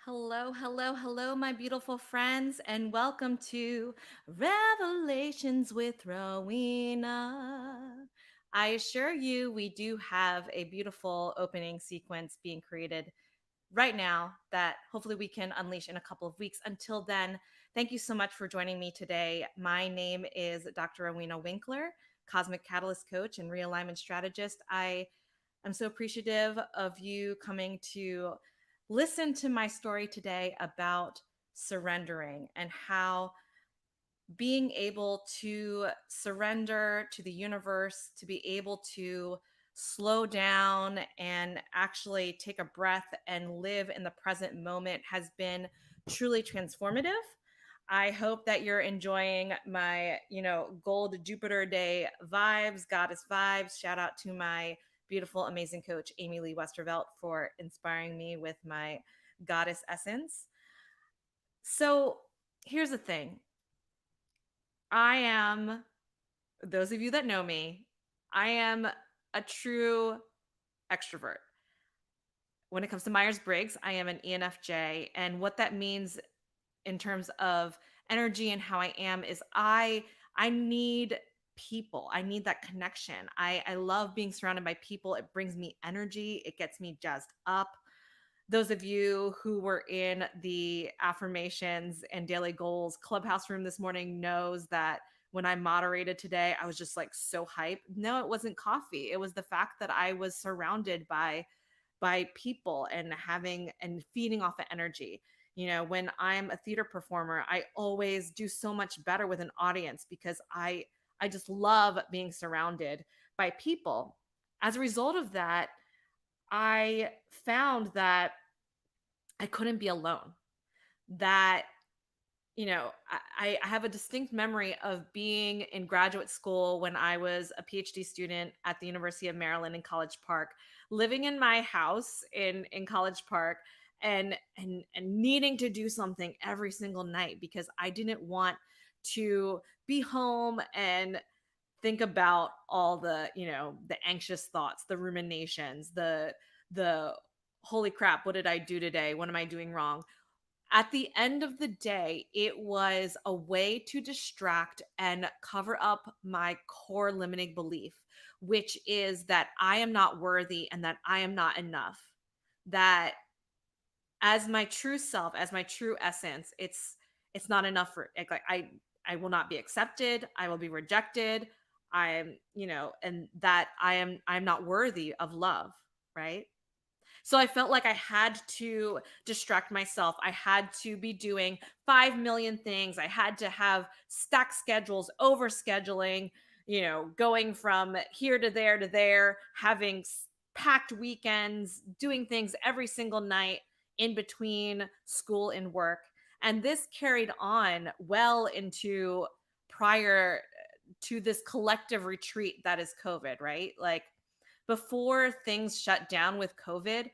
Hello, hello, hello, my beautiful friends, and welcome to Revelations with Rowena. I assure you, we do have a beautiful opening sequence being created right now that hopefully we can unleash in a couple of weeks. Until then, thank you so much for joining me today. My name is Dr. Rowena Winkler, Cosmic Catalyst Coach and Realignment Strategist. I'm so appreciative of you coming to listen to my story today about surrendering and how being able to surrender to the universe, to be able to slow down and actually take a breath and live in the present moment has been truly transformative. I hope that you're enjoying my, gold Jupiter day vibes, goddess vibes. Shout out to my beautiful, amazing coach, Amy Lee Westervelt, for inspiring me with my goddess essence. So here's the thing. I am, those of you that know me, I am a true extrovert. When it comes to Myers Briggs, I am an ENFJ. And what that means in terms of energy and how I am is I need people. I need that connection. I love being surrounded by people. It brings me energy. It gets me jazzed up. Those of you who were in the affirmations and daily goals clubhouse room this morning knows that when I moderated today, I was just like so hyped. No, it wasn't coffee. It was the fact that I was surrounded by people and having and feeding off of energy. When I'm a theater performer, I always do so much better with an audience because I just love being surrounded by people. As a result of that, I found that I couldn't be alone. That I have a distinct memory of being in graduate school when I was a PhD student at the University of Maryland in College Park, living in my house in College Park and needing to do something every single night because I didn't want to be home and think about all the anxious thoughts, the ruminations, the holy crap, what did I do today? What am I doing wrong? At the end of the day, it was a way to distract and cover up my core limiting belief, which is that I am not worthy and that I am not enough. That as my true self, as my true essence, it's not enough for like I will not be accepted, I will be rejected. And that I'm not worthy of love, right? So I felt like I had to distract myself. I had to be doing 5 million things. I had to have stacked schedules, over scheduling, going from here to there, having packed weekends, doing things every single night in between school and work. And this carried on well into prior to this collective retreat that is COVID, right? Like before things shut down with COVID,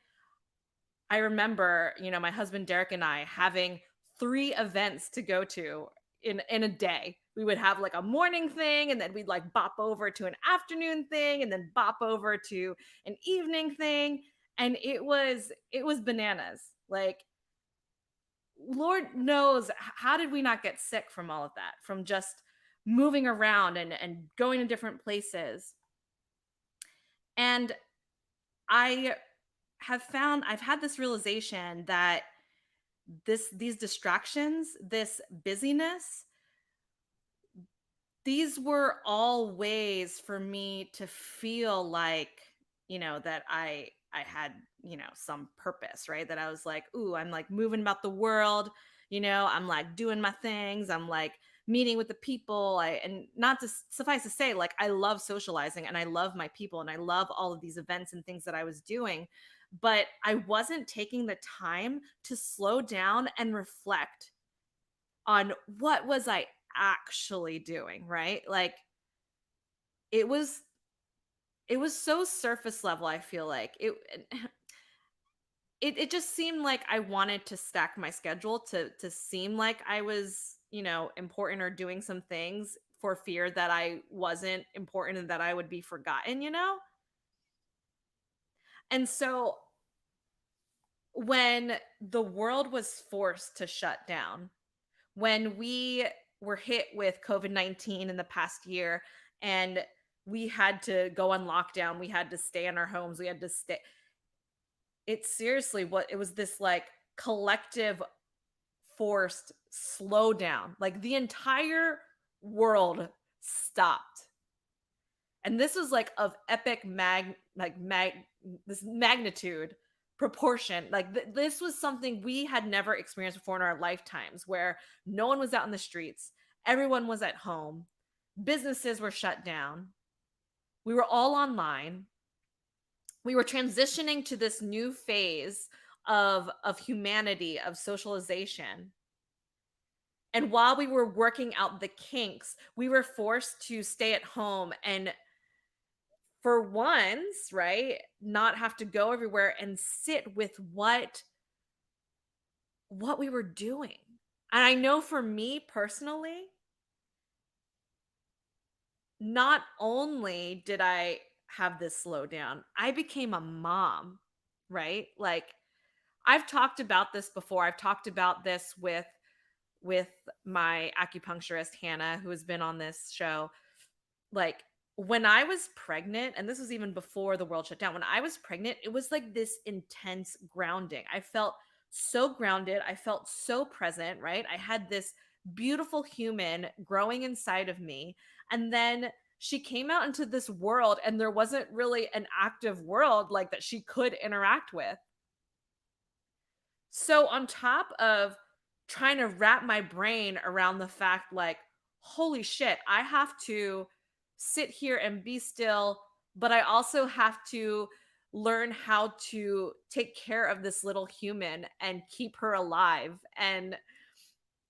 I remember, my husband Derek and I having 3 events to go to in a day. We would have like a morning thing and then we'd like bop over to an afternoon thing and then bop over to an evening thing, and it was bananas. Like Lord knows how did we not get sick from all of that, from just moving around and going to different places. And I I've had this realization that these distractions, this busyness, these were all ways for me to feel like, that I had, some purpose, right? That I was like, ooh, I'm like moving about the world, I'm like doing my things, I'm like meeting with the people. And not to suffice to say, like I love socializing and I love my people and I love all of these events and things that I was doing, but I wasn't taking the time to slow down and reflect on what was I actually doing, right? Like it was it was so surface level, I feel like. It just seemed like I wanted to stack my schedule to seem like I was, important or doing some things for fear that I wasn't important and that I would be forgotten. And so when the world was forced to shut down, when we were hit with COVID-19 in the past year and we had to go on lockdown, we had to stay in our homes, we had to stay. It's seriously what it was, this like collective forced slowdown. Like the entire world stopped. And this was like of epic this magnitude proportion. Like this was something we had never experienced before in our lifetimes, where no one was out in the streets, everyone was at home, businesses were shut down, we were all online, we were transitioning to this new phase of humanity, of socialization. And while we were working out the kinks, we were forced to stay at home and for once, right, not have to go everywhere and sit with what we were doing. And I know for me personally, not only did I have this slowdown, I became a mom, right? Like I've talked about this before. I've talked about this with my acupuncturist Hannah, who has been on this show. Like when I was pregnant, and this was even before the world shut down, when I was pregnant, it was like this intense grounding. I felt so grounded. I felt so present, right? I had this beautiful human growing inside of me. And then she came out into this world, and there wasn't really an active world like that she could interact with. So on top of trying to wrap my brain around the fact like, holy shit, I have to sit here and be still, but I also have to learn how to take care of this little human and keep her alive and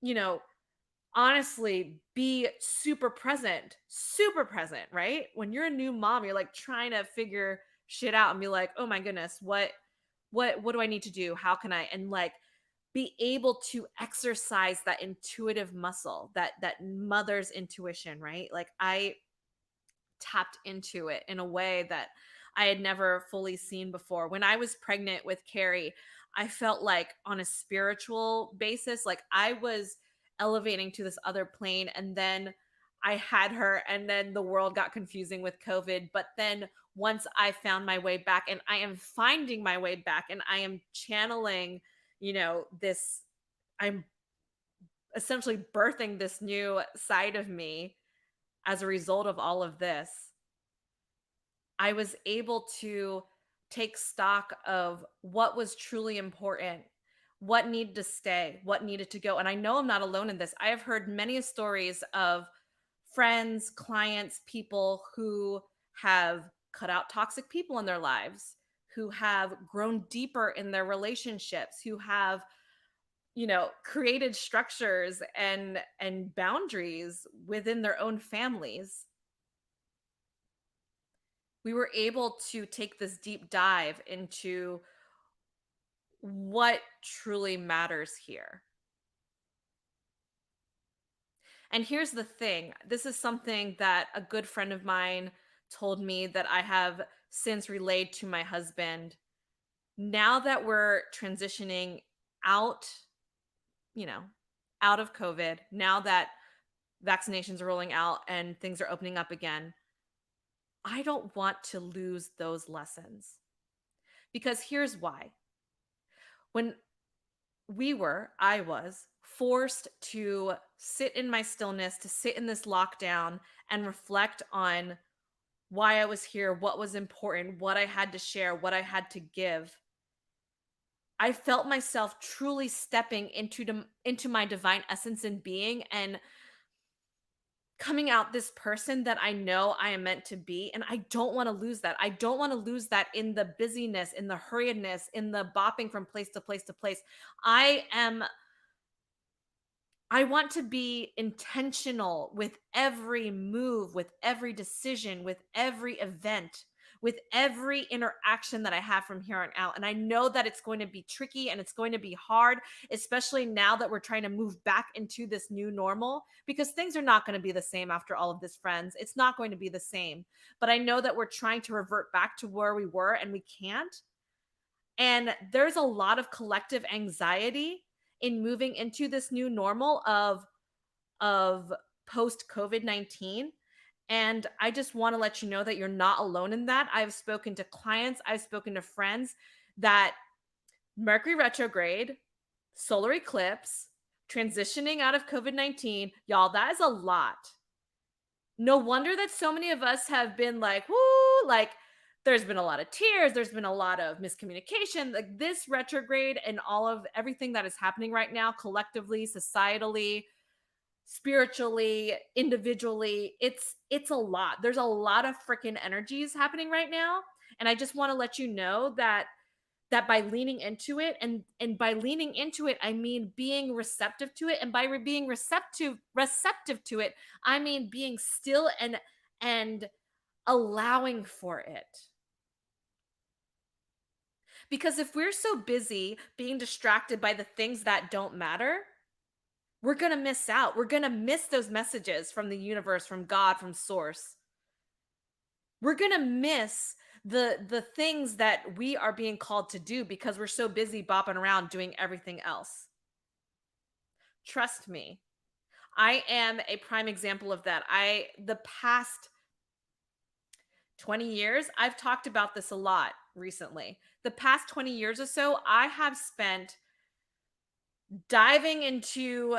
you know, honestly be super present, right? When you're a new mom, you're like trying to figure shit out and be like, "Oh my goodness, what do I need to do? How can I?" And like be able to exercise that intuitive muscle, that mother's intuition, right? Like I tapped into it in a way that I had never fully seen before. When I was pregnant with Carrie, I felt like on a spiritual basis, like I was elevating to this other plane. And then I had her, and then the world got confusing with COVID. But then once I found my way back, and I am finding my way back, and I am channeling, this, I'm essentially birthing this new side of me as a result of all of this. I was able to take stock of what was truly important, what needed to stay, what needed to go. And I know I'm not alone in this. I have heard many stories of friends, clients, people who have cut out toxic people in their lives, who have grown deeper in their relationships, who have created structures and boundaries within their own families. We were able to take this deep dive into what truly matters here. And here's the thing, this is something that a good friend of mine told me that I have since relayed to my husband. Now that we're transitioning out, you know, out of COVID, now that vaccinations are rolling out and things are opening up again, I don't want to lose those lessons. Because here's why. When I was forced to sit in my stillness, to sit in this lockdown and reflect on why I was here, what was important, what I had to share, what I had to give. I felt myself truly stepping into my divine essence and being and coming out this person that I know I am meant to be. And I don't want to lose that. I don't want to lose that in the busyness, in the hurriedness, in the bopping from place to place to place. I am I want to be intentional with every move, with every decision, with every event, with every interaction that I have from here on out. And I know that it's going to be tricky and it's going to be hard, especially now that we're trying to move back into this new normal, because things are not going to be the same after all of this, friends. It's not going to be the same. But I know that we're trying to revert back to where we were and we can't. And there's a lot of collective anxiety in moving into this new normal of post COVID-19. And I just want to let you know that you're not alone in that. I've spoken to clients, I've spoken to friends that Mercury retrograde, solar eclipse, transitioning out of COVID-19, y'all, that is a lot. No wonder that so many of us have been like, woo, like there's been a lot of tears, there's been a lot of miscommunication. Like this retrograde and all of everything that is happening right now, collectively, societally, spiritually, individually, it's a lot. There's a lot of freaking energies happening right now. And I just want to let you know that by leaning into it, and by leaning into it I mean being receptive to it, and by being receptive to it I mean being still and allowing for it. Because if we're so busy being distracted by the things that don't matter, we're going to miss out. We're going to miss those messages from the universe, from God, from source. We're going to miss the things that we are being called to do because we're so busy bopping around doing everything else. Trust me. I am a prime example of that. The past 20 years, I've talked about this a lot recently. The past 20 years or so, I have spent diving into,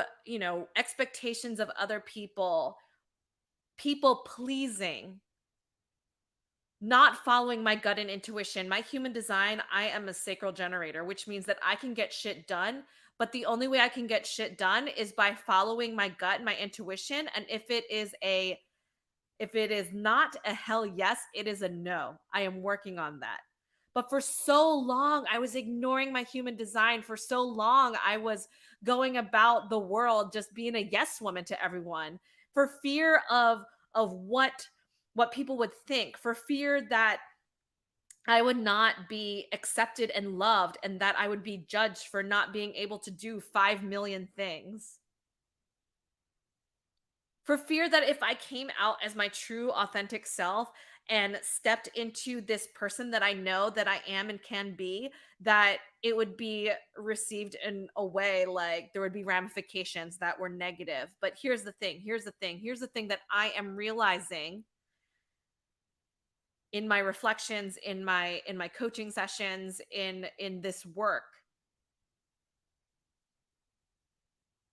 expectations of other people, people pleasing, not following my gut and intuition. My human design, I am a sacral generator, which means that I can get shit done. But the only way I can get shit done is by following my gut and my intuition. And if it is not a hell yes, it is a no. I am working on that. But for so long, I was ignoring my human design. For so long, I was going about the world just being a yes woman to everyone for fear of what people would think, for fear that I would not be accepted and loved, and that I would be judged for not being able to do 5 million things. For fear that if I came out as my true authentic self and stepped into this person that I know that I am and can be, that it would be received in a way like there would be ramifications that were negative. But here's the thing that I am realizing in my reflections, in my coaching sessions, in this work,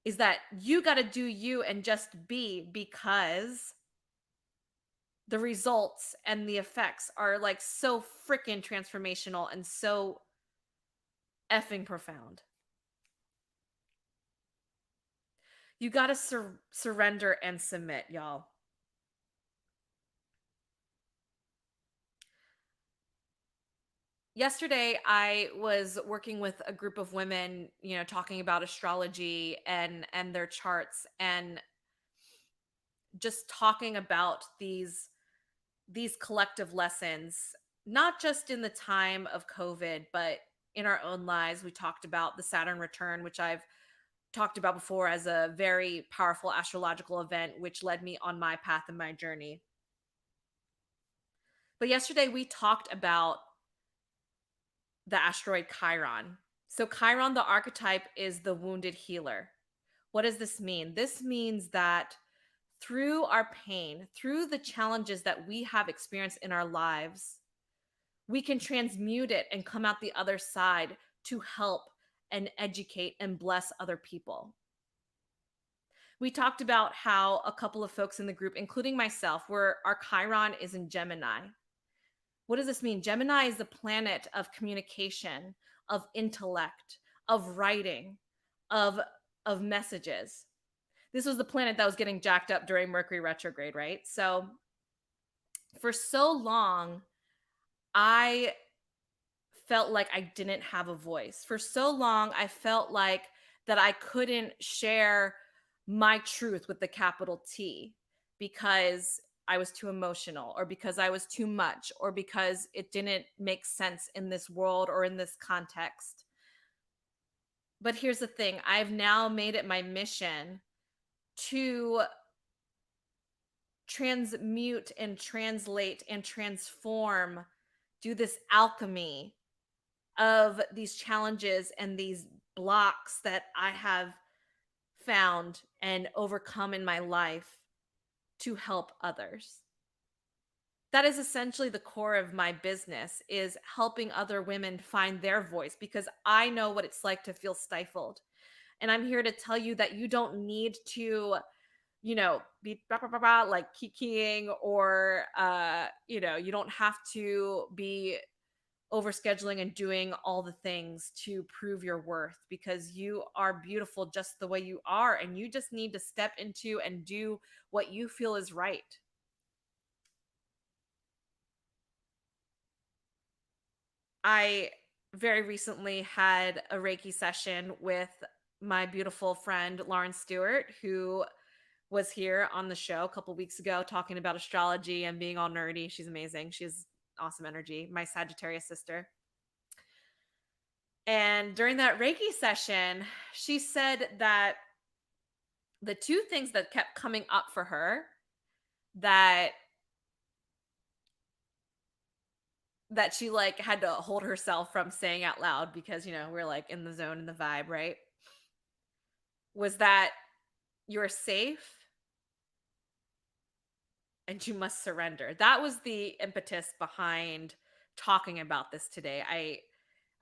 is that you got to do you and just be, because the results and the effects are like so freaking transformational and so effing profound. You got to surrender and submit, y'all. Yesterday I was working with a group of women, talking about astrology and their charts, and just talking about these collective lessons, not just in the time of COVID, but in our own lives. We talked about the Saturn return, which I've talked about before as a very powerful astrological event, which led me on my path and my journey. But yesterday we talked about the asteroid Chiron. So, Chiron, the archetype, is the wounded healer. What does this mean? This means that through our pain, through the challenges that we have experienced in our lives, we can transmute it and come out the other side to help and educate and bless other people. We talked about how a couple of folks in the group, including myself, where our Chiron is in Gemini. What does this mean? Gemini is the planet of communication, of intellect, of writing, of of messages. This was the planet that was getting jacked up during Mercury retrograde, right? So for so long, I felt like I didn't have a voice. For so long, I felt like that I couldn't share my truth with the capital T because I was too emotional, or because I was too much, or because it didn't make sense in this world or in this context. But here's the thing, I've now made it my mission to transmute and translate and transform, do this alchemy of these challenges and these blocks that I have found and overcome in my life to help others. That is essentially the core of my business, is helping other women find their voice, because I know what it's like to feel stifled. And I'm here to tell you that you don't need to, be blah, blah, blah, blah, like kikiing, or you don't have to be overscheduling and doing all the things to prove your worth, because you are beautiful just the way you are, and you just need to step into and do what you feel is right. I very recently had a Reiki session with my beautiful friend Lauren Stewart, who was here on the show a couple weeks ago talking about astrology and being all nerdy. She's amazing. She's awesome energy, my Sagittarius sister. And during that Reiki session, she said that the two things that kept coming up for her, that she like had to hold herself from saying out loud, because we're like in the zone and the vibe, right? Was that you're safe and you must surrender. That was the impetus behind talking about this today.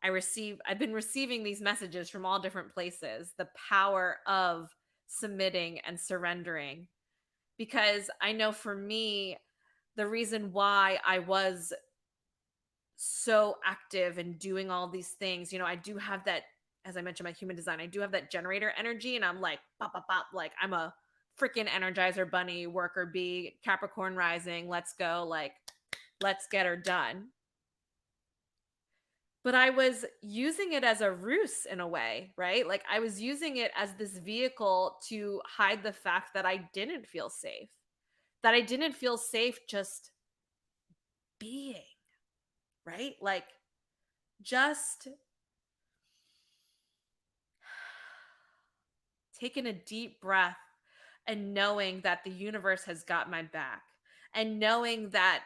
I've been receiving these messages from all different places, the power of submitting and surrendering, because I know for me, the reason why I was so active and doing all these things, I do have that, as I mentioned, my human design, I do have that generator energy, and I'm like pop pop pop, like I'm a freaking energizer bunny, worker bee, Capricorn rising, let's go, like let's get her done. But I was using it as a ruse in a way, right? Like I was using it as this vehicle to hide the fact that I didn't feel safe, that I didn't feel safe just being, right? Like just taking a deep breath and knowing that the universe has got my back, and knowing that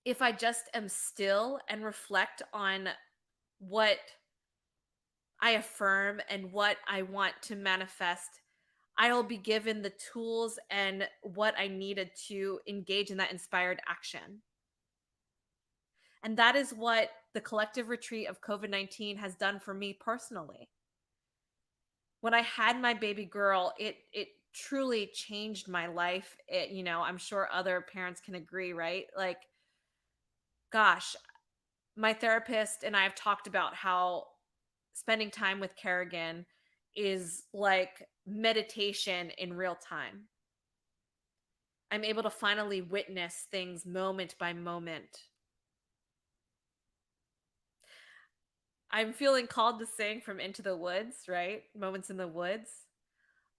if I just am still and reflect on what I affirm and what I want to manifest, I'll be given the tools and what I needed to engage in that inspired action. And that is what the collective retreat of COVID-19 has done for me personally. When I had my baby girl, it truly changed my life. I'm sure other parents can agree, right? Like, gosh, my therapist and I have talked about how spending time with Kerrigan is like meditation in real time. I'm able to finally witness things moment by moment. I'm feeling called to sing from Into the Woods, right? Moments in the Woods.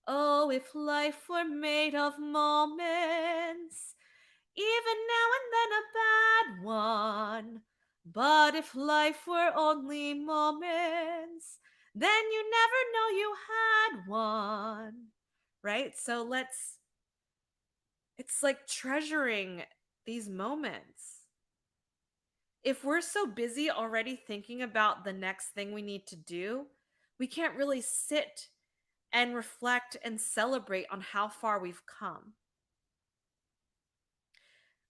Oh, if life were made of moments, even now and then a bad one. But if life were only moments, then you never know you had one. Right? So it's like treasuring these moments. If we're so busy already thinking about the next thing we need to do, we can't really sit and reflect and celebrate on how far we've come.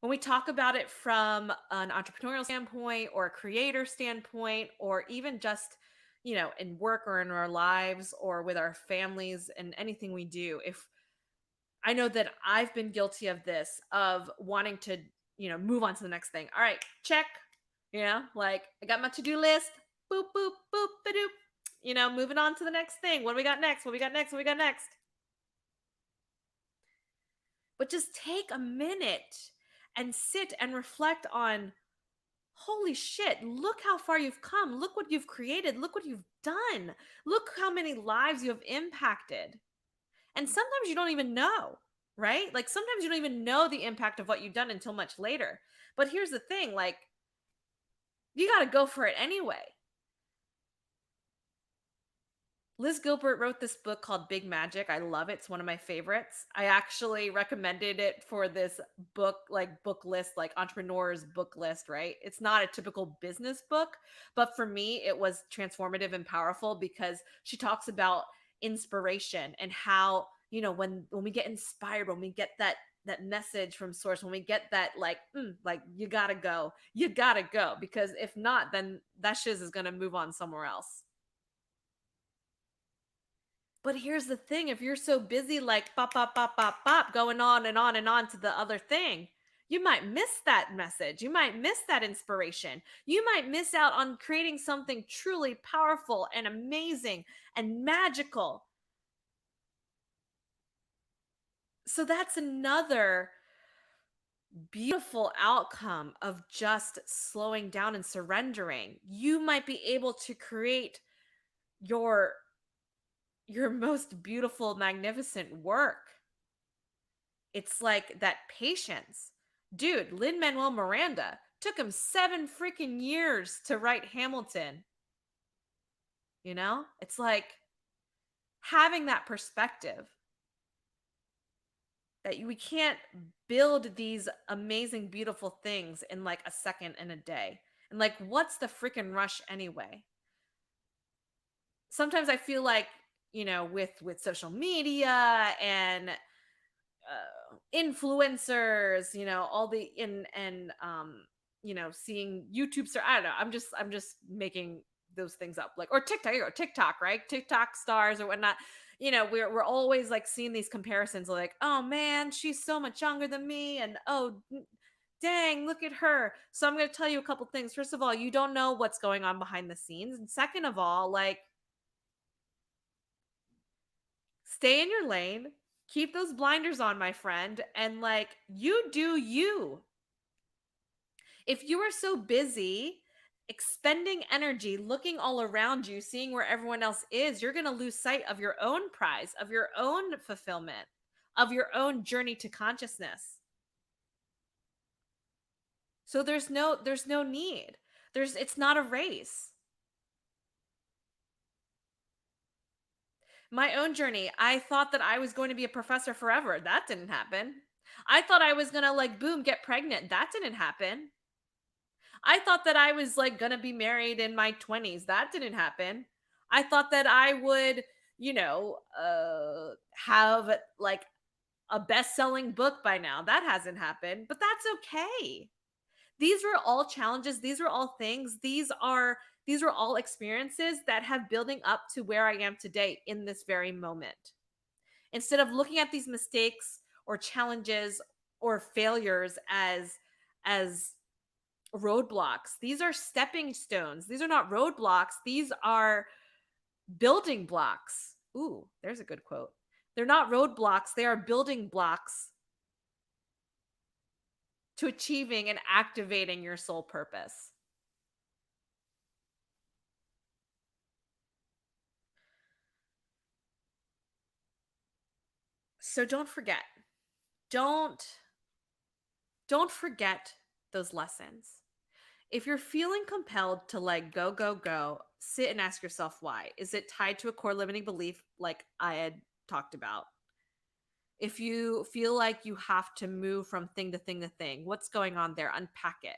When we talk about it from an entrepreneurial standpoint or a creator standpoint, or even just, in work or in our lives or with our families and anything we do, if I know that I've been guilty of this, of wanting to, move on to the next thing. All right, check, like I got my to-do list, boop, boop, boop, ba-doop, moving on to the next thing. What do we got next? What we got next? What we got next? But just take a minute and sit and reflect on, holy shit, look how far you've come. Look what you've created. Look what you've done. Look how many lives you have impacted. And sometimes you don't even know, right? Like sometimes you don't even know the impact of what you've done until much later. But here's the thing, like you got to go for it anyway. Liz Gilbert wrote this book called Big Magic. I love it. It's one of my favorites. I actually recommended it for this book, like book list, like entrepreneurs book list, right? It's not a typical business book, but for me, it was transformative and powerful because she talks about inspiration and how, when we get inspired, when we get that message from source, when we get that like you gotta go, because if not, then that shiz is gonna move on somewhere else. But here's the thing, if you're so busy like pop, pop, pop, pop, pop, going on and on and on to the other thing, you might miss that message. You might miss that inspiration. You might miss out on creating something truly powerful and amazing and magical. So that's another beautiful outcome of just slowing down and surrendering. You might be able to create your most beautiful, magnificent work. It's like that patience. Dude, Lin Manuel Miranda took him 7 freaking years to write Hamilton. It's like having that perspective that we can't build these amazing, beautiful things in like a second and a day. And like, what's the freaking rush anyway? Sometimes I feel like, with social media and influencers, all the in and seeing YouTube star. I don't know. I'm just making those things up, like, or TikTok, right? TikTok stars or whatnot. We're always like seeing these comparisons, like, oh man, she's so much younger than me, and oh dang, look at her. So I'm going to tell you a couple things. First of all, you don't know what's going on behind the scenes, and second of all, like, stay in your lane, keep those blinders on, my friend, and like, you do you. If you are so busy expending energy looking all around you, seeing where everyone else is, you're going to lose sight of your own prize, of your own fulfillment, of your own journey to consciousness. So there's no need. It's not a race. My own journey, I thought that I was going to be a professor forever. That didn't happen. I thought I was going to, like, boom, get pregnant. That didn't happen. I thought that I was like going to be married in my 20s. That didn't happen. I thought that I would, have like a best-selling book by now. That hasn't happened, but that's okay. These were all challenges, these were all things. These are all experiences that have building up to where I am today in this very moment. Instead of looking at these mistakes or challenges or failures as roadblocks, these are stepping stones. These are not roadblocks, these are building blocks. Ooh, there's a good quote. They're not roadblocks, they are building blocks to achieving and activating your soul purpose. So don't forget. Don't don't forget those lessons. If you're feeling compelled to like go go go, sit and ask yourself why. Is it tied to a core limiting belief like I had talked about? If you feel like you have to move from thing to thing to thing, what's going on there? Unpack it.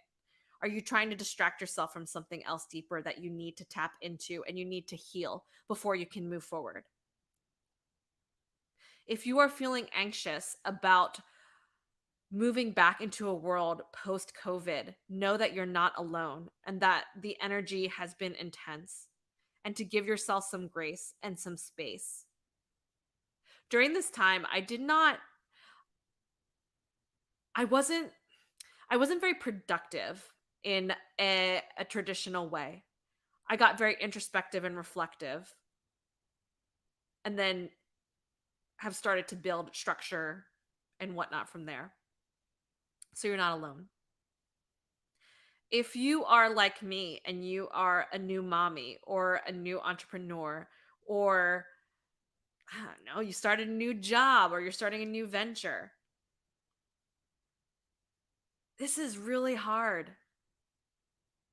Are you trying to distract yourself from something else deeper that you need to tap into and you need to heal before you can move forward? If you are feeling anxious about moving back into a world post COVID, know that you're not alone and that the energy has been intense, and to give yourself some grace and some space. During this time, I wasn't I wasn't very productive in a traditional way. I got very introspective and reflective, and then have started to build structure and whatnot from there. So you're not alone. If you are like me and you are a new mommy or a new entrepreneur, or I don't know, you started a new job or you're starting a new venture, this is really hard.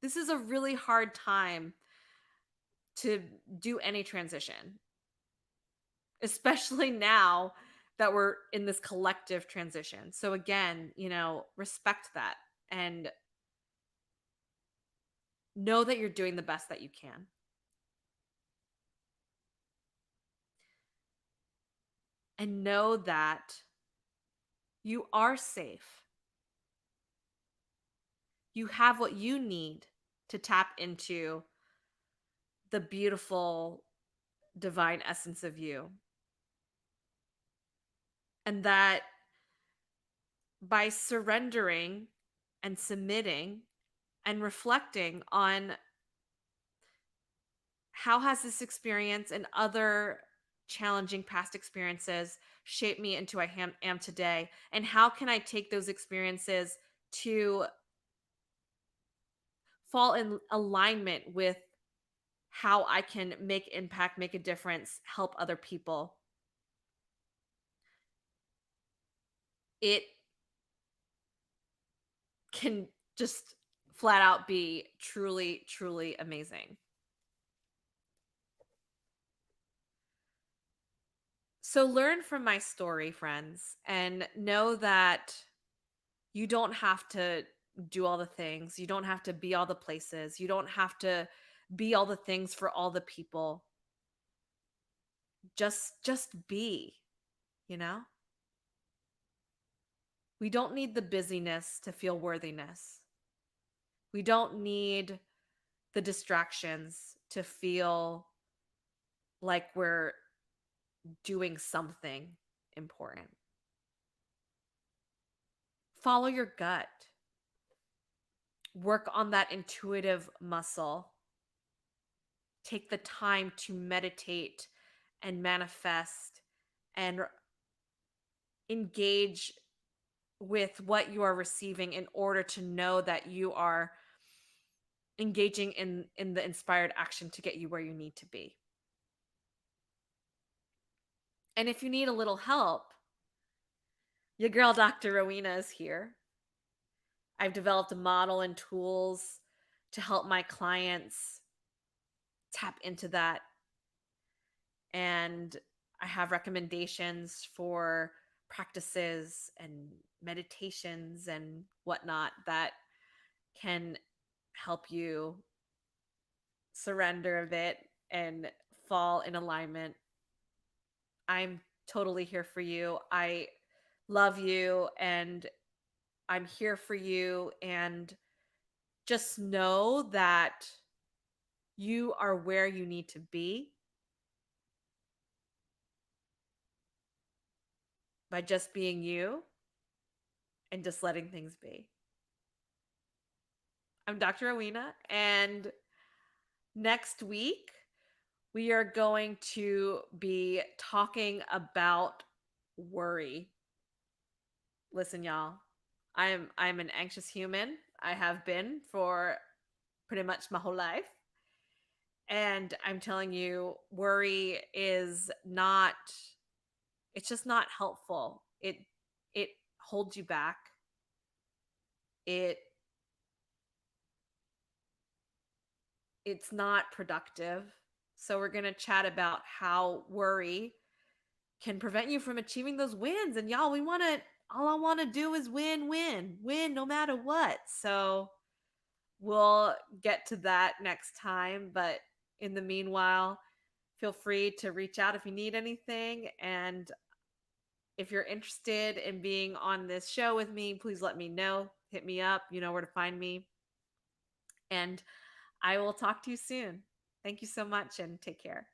This is a really hard time to do any transition. especially now that we're in this collective transition. So again, respect that and know that you're doing the best that you can. And know that you are safe. You have what you need to tap into the beautiful divine essence of you. And that by surrendering and submitting and reflecting on how has this experience and other challenging past experiences shaped me into am today, and how can I take those experiences to fall in alignment with how I can make impact, make a difference, help other people. It can just flat out be truly, truly amazing. So learn from my story, friends, and know that you don't have to do all the things. You don't have to be all the places. You don't have to be all the things for all the people. Just be, you know? We don't need the busyness to feel worthiness. We don't need the distractions to feel like we're doing something important. Follow your gut. Work on that intuitive muscle. Take the time to meditate and manifest and engage with what you are receiving in order to know that you are engaging in the inspired action to get you where you need to be. And if you need a little help, your girl Dr. Rowena is here. I've developed a model and tools to help my clients tap into that. And I have recommendations for practices and meditations and whatnot that can help you surrender a bit and fall in alignment. I'm totally here for you. I love you and I'm here for you. And just know that you are where you need to be by just being you and just letting things be. I'm Dr. Rowena, and next week we are going to be talking about worry. Listen, y'all, I'm an anxious human. I have been for pretty much my whole life. And I'm telling you, worry is not, it's just not helpful. It holds you back. It it's not productive. So we're going to chat about how worry can prevent you from achieving those wins. And y'all, all I want to do is win no matter what. So we'll get to that next time. But in the meanwhile, feel free to reach out if you need anything. And if you're interested in being on this show with me, please let me know. Hit me up. You know where to find me. And I will talk to you soon. Thank you so much and take care.